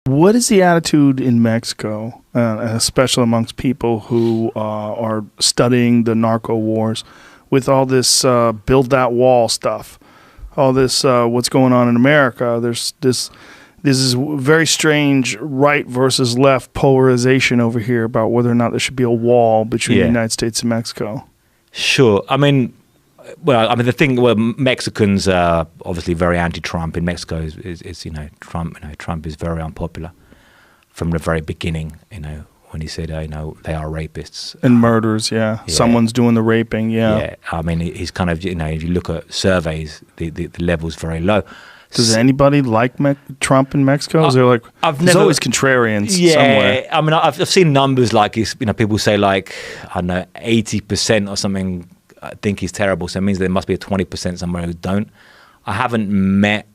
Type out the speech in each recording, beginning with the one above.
What is the attitude in Mexico, especially amongst people who are studying the narco wars, with all this build that wall stuff, all this what's going on in America? There's this is very strange right versus left polarization over here about whether or not there should be a wall between the United States and Mexico. Sure. I mean, the thing, Mexicans are obviously very anti-Trump. In Mexico is Trump is very unpopular from the very beginning, when he said, they are rapists. And murders, yeah. Someone's doing the raping, Yeah, I mean, he's kind of, if you look at surveys, the level's very low. Does anybody like Trump in Mexico? Is there there's always contrarians somewhere. I mean, I've seen numbers like, people say like, I don't know, 80% or something think he's terrible. So it means there must be a 20% somewhere who don't. I haven't met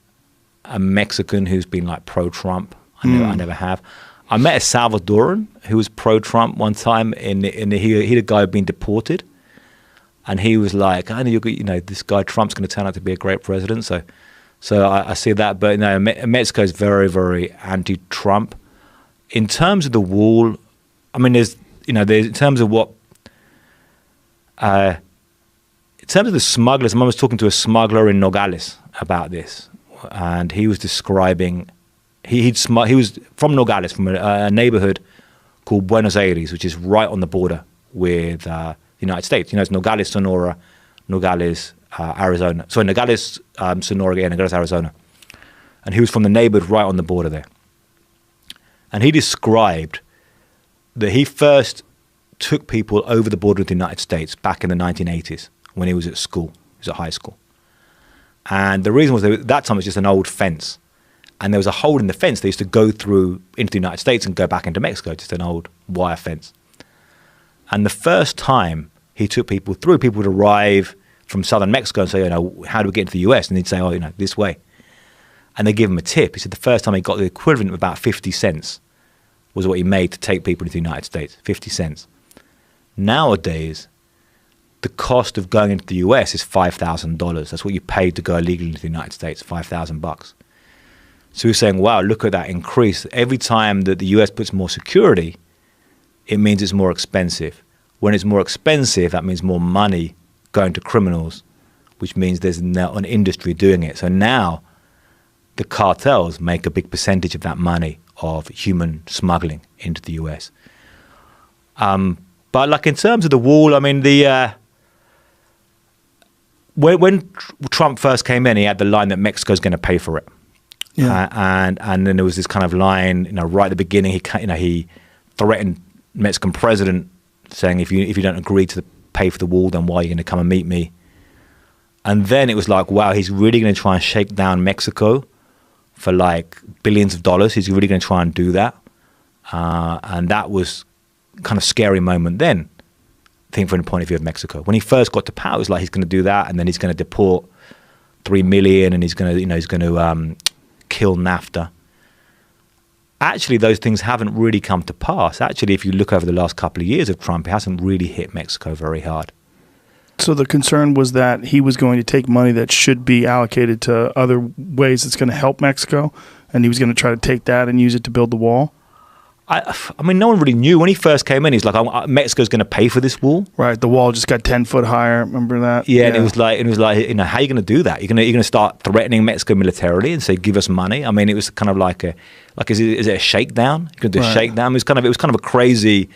a Mexican who's been like pro-Trump. I never have. I met a Salvadoran who was pro-Trump one time. He had a guy who'd been deported, and he was like, "I know this guy Trump's going to turn out to be a great president." So I see that. But Mexico is very, very anti-Trump. In terms of the wall, I mean, there's in terms of what. In terms of the smugglers, I was talking to a smuggler in Nogales about this, and he was describing he was from Nogales, from a neighborhood called Buenos Aires, which is right on the border with the United States. It's Nogales, Sonora, Nogales, Arizona. Sorry, Nogales, Sonora, and Nogales, Arizona. And he was from the neighborhood right on the border there. And he described that he first took people over the border with the United States back in the 1980s when he was at school. He was at high school. And the reason was that at that time it was just an old fence. And there was a hole in the fence. They used to go through into the United States and go back into Mexico, just an old wire fence. And the first time he took people through, people would arrive from southern Mexico and say, how do we get into the US? And he'd say, this way. And they give him a tip. He said the first time he got the equivalent of about 50 cents was what he made to take people into the United States, 50 cents. Nowadays, the cost of going into the US is $5,000. That's what you paid to go illegally into the United States, $5,000. So he's saying, wow, look at that increase. Every time that the US puts more security, it means it's more expensive. When it's more expensive, that means more money going to criminals, which means there's now an industry doing it. So now the cartels make a big percentage of that money of human smuggling into the US. But like in terms of the wall, I mean, when Trump first came in, he had the line that Mexico's going to pay for it. Yeah. And then there was this kind of line, right at the beginning, he threatened Mexican president saying, if you don't agree to pay for the wall, then why are you going to come and meet me? And then it was like, wow, he's really going to try and shake down Mexico for like billions of dollars. He's really going to try and do that. And that was kind of scary moment then, I think, from the point of view of Mexico. When he first got to power, it was like he's going to do that, and then he's going to deport 3 million, and he's going to kill NAFTA. Actually, those things haven't really come to pass. Actually, if you look over the last couple of years of Trump, it hasn't really hit Mexico very hard. So the concern was that he was going to take money that should be allocated to other ways that's going to help Mexico, and he was going to try to take that and use it to build the wall? I mean, no one really knew. When he first came in, he's like, Mexico's going to pay for this wall. Right, the wall just got 10 foot higher, remember that? Yeah, and it was like, how are you going to do that? You're going to start threatening Mexico militarily and say, give us money? I mean, it was kind of like is it a shakedown? You're going to do a shakedown? It was kind of a crazy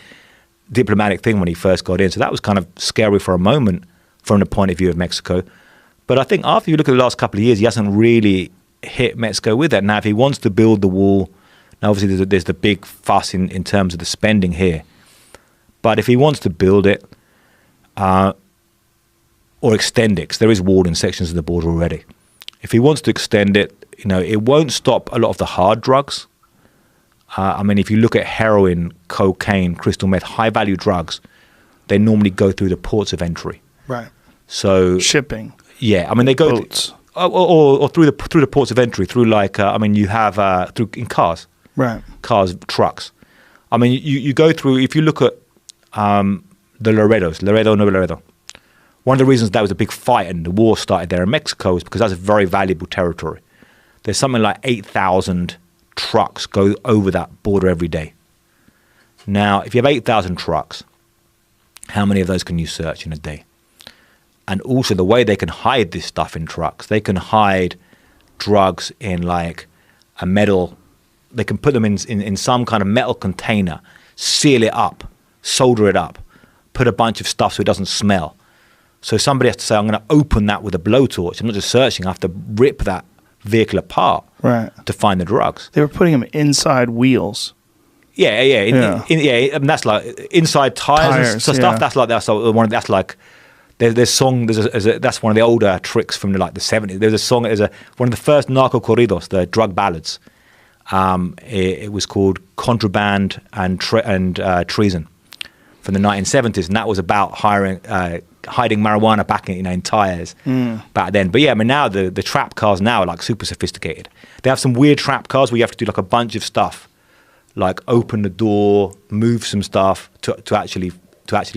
diplomatic thing when he first got in. So that was kind of scary for a moment from the point of view of Mexico. But I think after you look at the last couple of years, he hasn't really hit Mexico with that. Now, if he wants to build the wall, now obviously there's the big fuss in terms of the spending here. But if he wants to build it or extend it, because there is wall in sections of the border already. If he wants to extend it, it won't stop a lot of the hard drugs. I mean, if you look at heroin, cocaine, crystal meth, high-value drugs, they normally go through the ports of entry. Right. So shipping. Yeah, I mean they go boats or through the ports of entry through you have through in cars. Right. Cars, trucks. I mean, you go through, if you look at the Laredo. One of the reasons that was a big fight and the war started there in Mexico is because that's a very valuable territory. There's something like 8,000 trucks go over that border every day. Now, if you have 8,000 trucks, how many of those can you search in a day? And also the way they can hide this stuff in trucks, they can hide drugs in like a metal, they can put them in some kind of metal container, seal it up, solder it up, put a bunch of stuff so it doesn't smell. So somebody has to say, I'm going to open that with a blowtorch. I'm not just searching, I have to rip that vehicle apart to find the drugs. They were putting them inside wheels. Yeah. And that's like inside tires and stuff. That's like that's one of the older tricks from the 70s. There's a song. One of the first narco corridos, the drug ballads. It was called Contraband and Treason from the 1970s, and that was about hiding marijuana back in tires back then. But yeah, I mean now the trap cars now are like super sophisticated. They have some weird trap cars where you have to do like a bunch of stuff, like open the door, move some stuff to actually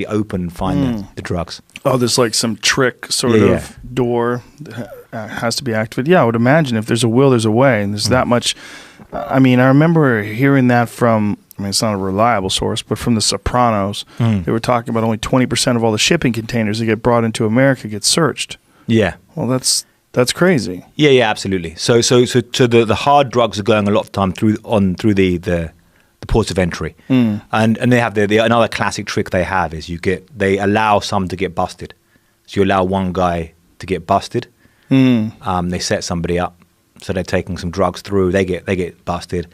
open and find the drugs. Oh, there's like some trick sort of door that has to be activated. Yeah, I would imagine if there's a will, there's a way, and there's that much. I mean, I remember hearing that from, I mean, it's not a reliable source, but from The Sopranos. They were talking about only 20% of all the shipping containers that get brought into America get searched. Yeah. Well, that's crazy. Yeah, absolutely. So the hard drugs are going a lot of time through the ports of entry, and they have another classic trick they have is they allow some to get busted. So you allow one guy to get busted. They set somebody up. So they're taking some drugs through. They get busted.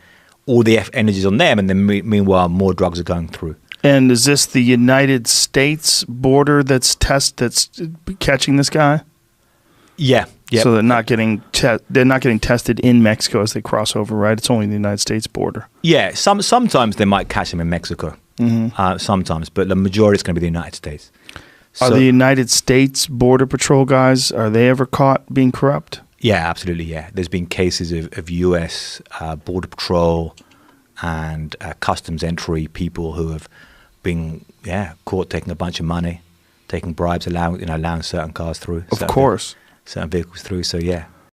All the energy's on them, and then meanwhile more drugs are going through. And is this the United States border that's catching this guy? Yeah. So they're not getting tested in Mexico as they cross over, right? It's only the United States border. Yeah. Sometimes they might catch them in Mexico. Sometimes, but the majority is going to be the United States. Are the United States Border Patrol guys, are they ever caught being corrupt? Yeah, absolutely, yeah. There's been cases of U.S. Border Patrol and customs entry people who have been caught taking a bunch of money, taking bribes, allowing certain cars through. Of course. Certain vehicles through, so yeah.